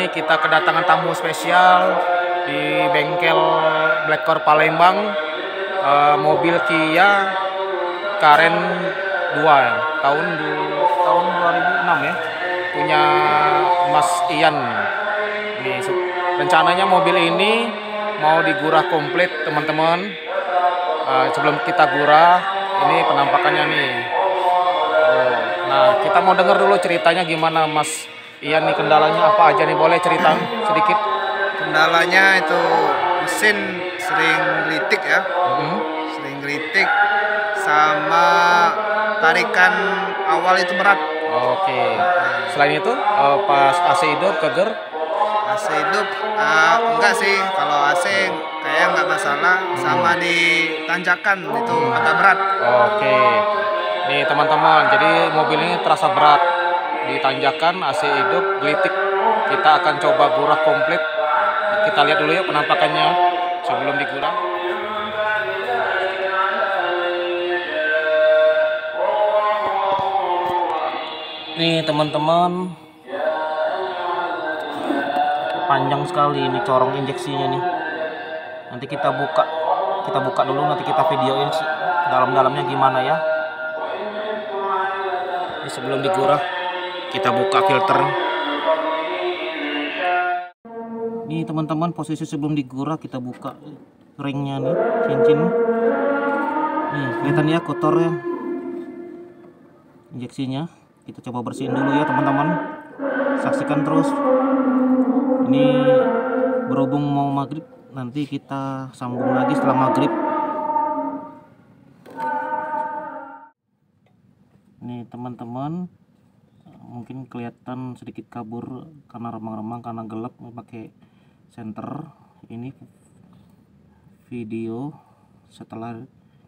ini kita kedatangan tamu spesial di bengkel Blackcore Palembang. Mobil Kia Karen 2 ya, tahun 2006 ya, punya Mas Ian. Nih, rencananya mobil ini mau digurah komplit teman-teman. Sebelum kita gurah, ini penampakannya nih. Nah, kita mau dengar dulu ceritanya gimana Mas Ian nih, kendalanya apa aja nih, boleh cerita sedikit? Kendalanya itu mesin sering gelitik ya, sering gelitik, sama tarikan awal itu berat. Oke. Selain itu pas AC hidup keger? AC hidup enggak sih, kalau AC kayak nggak masalah, sama di tanjakan itu agak berat. Oke. Nih teman-teman, jadi mobil ini terasa berat di tanjakan, AC hidup, gelitik. Kita akan coba gurah komplit. Kita lihat dulu ya penampakannya sebelum digurah. Nih teman-teman, panjang sekali ini corong injeksinya nih. Nanti kita buka dulu, nanti kita videoin dalam-dalamnya gimana ya. Ini sebelum digurah kita buka filter. Nih teman-teman, posisi sebelum digurah kita buka ringnya nih, cincin. Nih kelihatan ya kotornya injeksinya. Kita coba bersihin dulu ya teman-teman. Saksikan terus. Ini berhubung mau maghrib, nanti kita sambung lagi setelah maghrib. Nih teman-teman, mungkin kelihatan sedikit kabur karena remang-remang, karena gelap pakai senter. Ini video setelah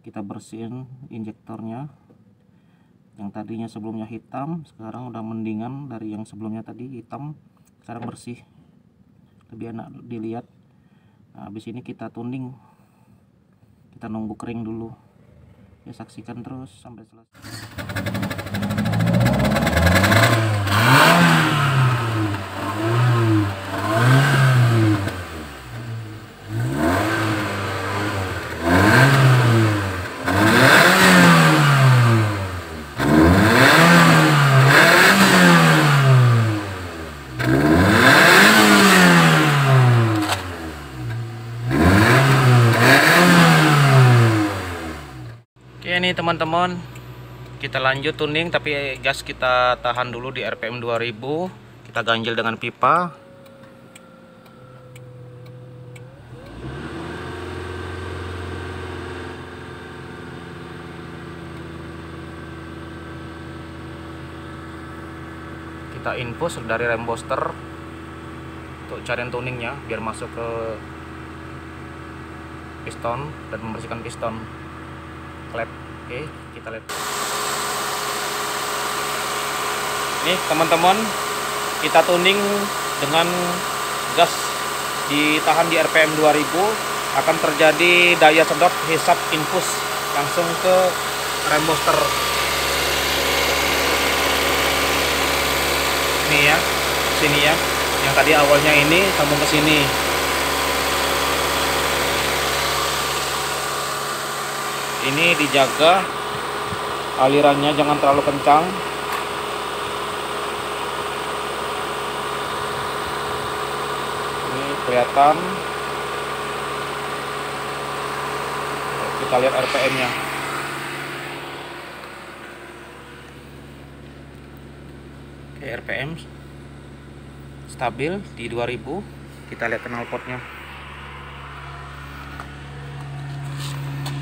kita bersihin injektornya. Yang tadinya sebelumnya hitam, sekarang udah mendingan dari yang sebelumnya tadi hitam, sekarang bersih, lebih enak dilihat. Nah, habis ini kita tuning, kita nunggu kering dulu ya, saksikan terus sampai selesai. Oke nih teman-teman, kita lanjut tuning, tapi gas kita tahan dulu di RPM 2000. Kita ganjil dengan pipa. Kita infus dari rem booster untuk carian tuningnya biar masuk ke piston dan membersihkan piston klep. Oke, kita lihat. Ini teman-teman, kita tuning dengan gas ditahan di RPM 2000, akan terjadi daya sedot hisap infus langsung ke rem booster. Ini ya, sini ya. Yang tadi awalnya ini sambung ke sini. Ini dijaga alirannya, jangan terlalu kencang. Ini kelihatan. Kita lihat RPM-nya. Oke, RPM stabil di 2000. Kita lihat knalpotnya.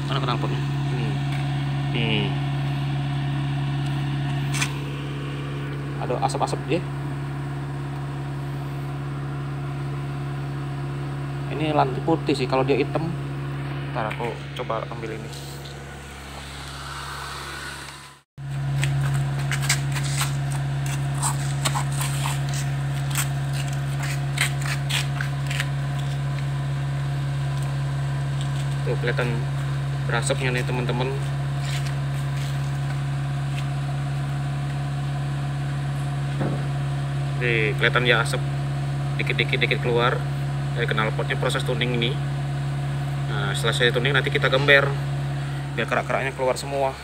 Mana knalpotnya? Nih. Ada asap-asap ya. Ini lantai putih sih, kalau dia hitam. Ntar aku coba ambil ini. Tuh kelihatan berasapnya nih teman-teman. Nih kelihatan ya asap. dikit keluar dari knalpotnya. Proses tuning ini, nah setelah saya tuning nanti kita gember biar kerak-keraknya keluar semua.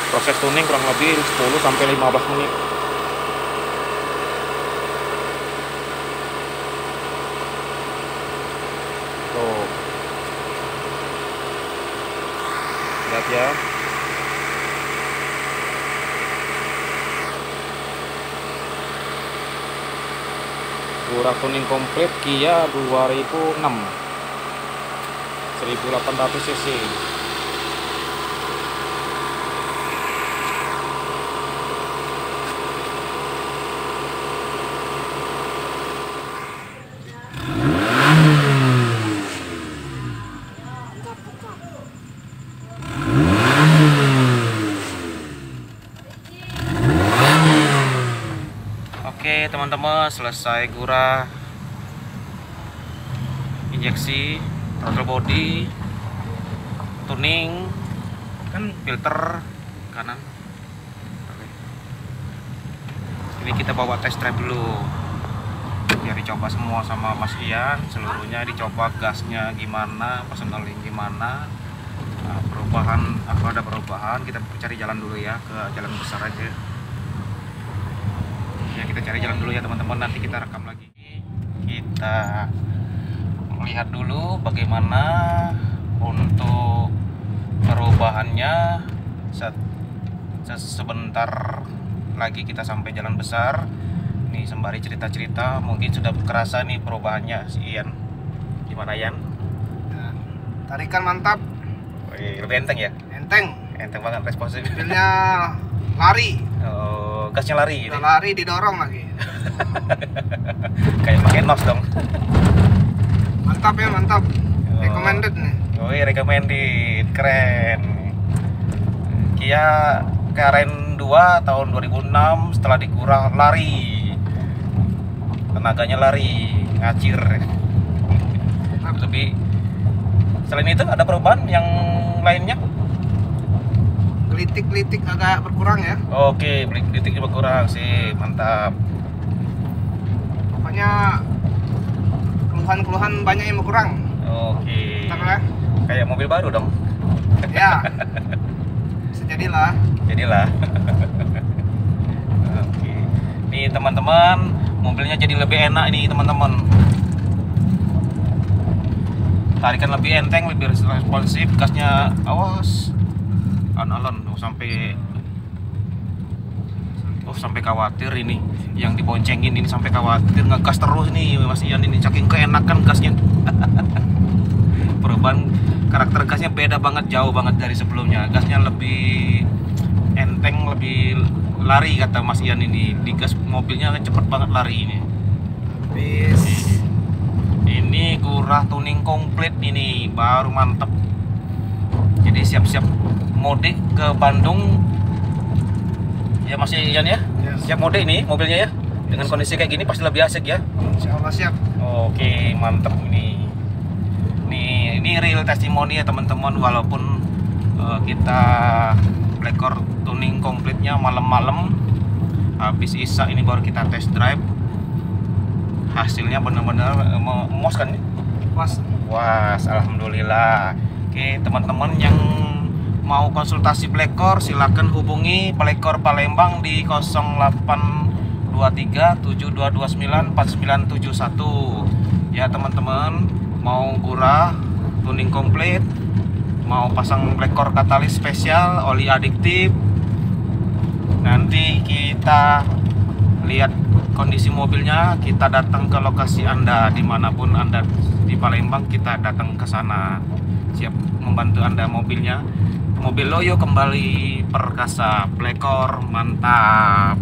Proses tuning kurang lebih 10 sampai 15 menit. Tuh. Lihat ya. Gurah tuning komplit Kia 2006 1800 cc. Oke teman-teman, selesai gurah, injeksi, throttle body, tuning, kan filter kanan. Ini kita bawa test drive dulu biar dicoba semua sama Mas Ian, seluruhnya dicoba, gasnya gimana, personaling gimana. Nah, perubahan, apa ada perubahan, kita cari jalan dulu ya, ke jalan besar aja. Ya, kita cari jalan dulu ya teman-teman, nanti kita rekam lagi. Kita lihat dulu bagaimana untuk perubahannya. Sebentar lagi kita sampai jalan besar. Nih sembari cerita-cerita, mungkin sudah kerasa nih perubahannya si Ian. Gimana Ian? Tarikan mantap. Wih, lebih enteng ya? Enteng banget responsif. Mobilnya lari. Oh, gasnya lari gitu. Lari didorong lagi. Kayak pakai nos dong. Mantap ya, mantap. Recommended nih. Oh, recommended, keren. Kia Karen 2 tahun 2006 setelah digurah lari. Tenaganya lari, ngacir. Lebih. Selain itu ada perubahan yang lainnya? Gelitik-gelitik agak berkurang ya. Oke, gelitiknya berkurang sih, mantap. Pokoknya keluhan-keluhan banyak yang berkurang. Oke. Mantap ya. Kayak mobil baru dong. Ya. Bisa jadilah. Oke. Nih teman-teman, mobilnya jadi lebih enak ini teman-teman. Tarikan lebih enteng, lebih responsif, gasnya awas. Alon-alon sampai khawatir ini yang diboncengin ini, sampai khawatir ngegas terus nih Mas Ian ini, saking keenakan gasnya. Perubahan karakter gasnya beda banget, jauh banget dari sebelumnya. Gasnya lebih enteng, lebih lari kata Mas Ian ini. Di gas mobilnya cepet banget lari ini. Ini gurah tuning komplit ini, baru mantep. Jadi siap-siap mudik ke Bandung ya Mas Ian ya? Siap mudik ini mobilnya ya? Dengan kondisi kayak gini pasti lebih asik ya? Insya Allah siap. Oke, mantep ini. Ini real testimoni ya teman-teman, walaupun kita Blackcore tuning komplitnya malam-malam habis isya ini baru kita test drive. Hasilnya benar-benar memuaskan nih. Puas, alhamdulillah. Oke, teman-teman yang mau konsultasi Blackcore silakan hubungi Blackcore Palembang di 0823 7229 4971. Ya teman-teman, mau gurah tuning komplit, mau pasang Blackcore katalis spesial, oli adiktif, nanti kita lihat kondisi mobilnya, kita datang ke lokasi Anda dimanapun Anda di Palembang, kita datang ke sana, siap membantu Anda mobilnya. Mobil Loyo kembali perkasa, Blackcore mantap.